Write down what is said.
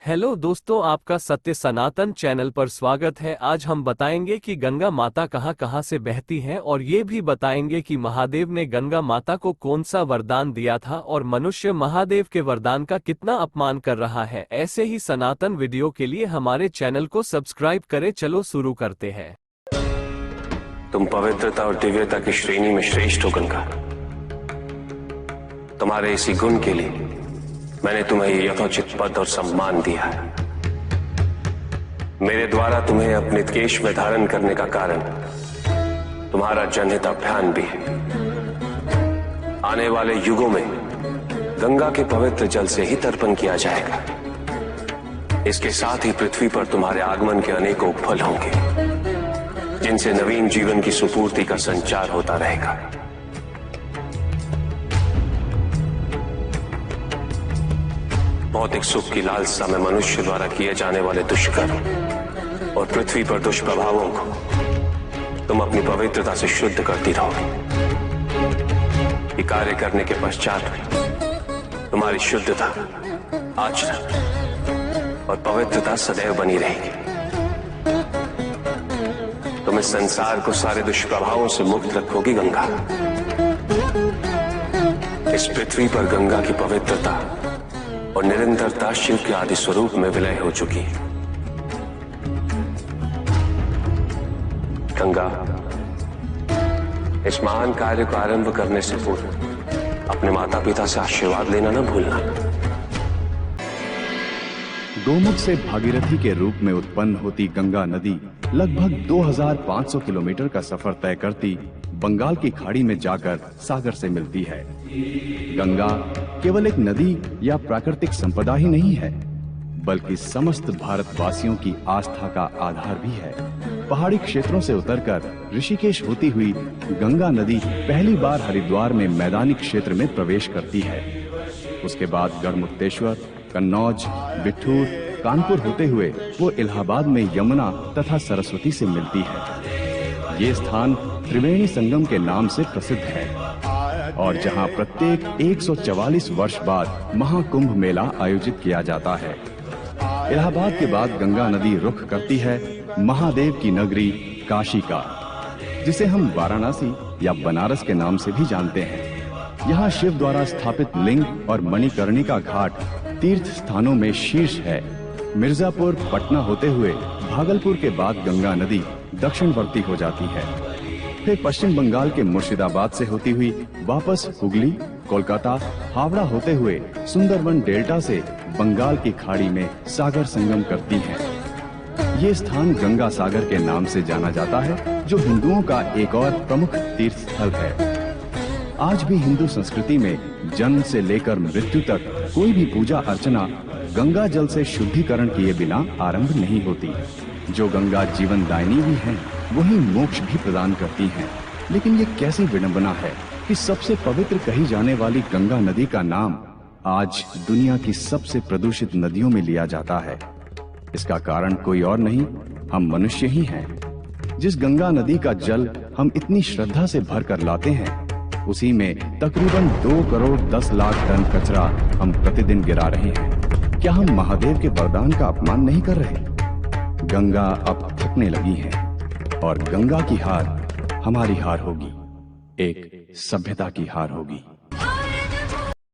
Hello दोस्तों, आपका सत्य सनातन चैनल पर स्वागत है। आज हम बताएंगे कि गंगा माता कहां कहां से बहती हैं और ये भी बताएंगे कि महादेव ने गंगा माता को कौन सा वरदान दिया था और मनुष्य महादेव के वरदान का कितना अपमान कर रहा है। ऐसे ही सनातन वीडियो के लिए हमारे चैनल को सब्सक्राइब करें। चलो शुरू करते हैं। तुम पवित्रता और दिव्यता की श्रेणी में श्रेष्ठ हो गंगा। तुम्हारे इसी गुण के लिए मैंने तुम्हें यथोचित पद और सम्मान दिया है। मेरे द्वारा तुम्हें अपने केश में धारण करने का कारण तुम्हारा जनहित अभियान भी है। आने वाले युगों में गंगा के पवित्र जल से ही तर्पण किया जाएगा। इसके साथ ही पृथ्वी पर तुम्हारे आगमन के अनेकों फल होंगे, जिनसे नवीन जीवन की सुपूर्ति का संचार होता रहेगा। भौतिक सुख की लालसा में मनुष्य द्वारा किए जाने वाले दुष्कर्म और पृथ्वी पर दुष्प्रभावों को तुम अपनी पवित्रता से शुद्ध करती रहोगे। ये कार्य करने के पश्चात भी तुम्हारी शुद्धता, आचरण और पवित्रता सदैव बनी रहेगी। तुम इस संसार को सारे दुष्प्रभावों से मुक्त रखोगी गंगा। इस पृथ्वी पर गंगा की पवित्रता और निरंतरता शिव के आदि स्वरूप में विलय हो चुकी है। गंगा, इस महान कार्य को आरंभ करने से पूर्व अपने माता पिता से आशीर्वाद लेना न भूलना। गोमुख से भागीरथी के रूप में उत्पन्न होती गंगा नदी लगभग 2500 किलोमीटर का सफर तय करती बंगाल की खाड़ी में जाकर सागर से मिलती है। गंगा केवल एक नदी या प्राकृतिक संपदा ही नहीं है, बल्कि समस्त भारतवासियों की आस्था का आधार भी है। पहाड़ी क्षेत्रों से उतरकर ऋषिकेश होती हुई गंगा नदी पहली बार हरिद्वार में मैदानी क्षेत्र में प्रवेश करती है। उसके बाद गढ़मुक्तेश्वर, कन्नौज, बिठूर, कानपुर होते हुए वो इलाहाबाद में यमुना तथा सरस्वती से मिलती है। ये स्थान त्रिवेणी संगम के नाम से प्रसिद्ध है और जहां प्रत्येक 144 वर्ष बाद महाकुंभ मेला आयोजित किया जाता है। इलाहाबाद के बाद गंगा नदी रुख करती है महादेव की नगरी काशी का, जिसे हम वाराणसी या बनारस के नाम से भी जानते हैं। यहाँ शिव द्वारा स्थापित लिंग और मणिकर्णिका घाट तीर्थ स्थानों में शीर्ष है। मिर्जापुर, पटना होते हुए भागलपुर के बाद गंगा नदी दक्षिणवर्ती हो जाती है। फिर पश्चिम बंगाल के मुर्शिदाबाद से होती हुई वापस हुगली, कोलकाता, हावड़ा होते हुए सुंदरबन डेल्टा से बंगाल की खाड़ी में सागर संगम करती है। ये स्थान गंगा सागर के नाम से जाना जाता है, जो हिंदुओं का एक और प्रमुख तीर्थ स्थल है। आज भी हिंदू संस्कृति में जन्म से लेकर मृत्यु तक कोई भी पूजा अर्चना गंगा जल से शुद्धिकरण किए बिना आरंभ नहीं होती। जो गंगा जीवन दायिनी भी है, वही मोक्ष भी प्रदान करती हैं। लेकिन ये कैसी विडंबना है कि सबसे पवित्र कही जाने वाली गंगा नदी का नाम आज दुनिया की सबसे प्रदूषित नदियों में लिया जाता है। इसका कारण कोई और नहीं, हम मनुष्य ही हैं। जिस गंगा नदी का जल हम इतनी श्रद्धा से भर कर लाते हैं, उसी में तकरीबन 2 करोड़ 10 लाख टन कचरा हम प्रतिदिन गिरा रहे हैं। क्या हम महादेव के वरदान का अपमान नहीं कर रहे? गंगा अब थकने लगी है और गंगा की हार हमारी हार होगी, एक सभ्यता की हार होगी।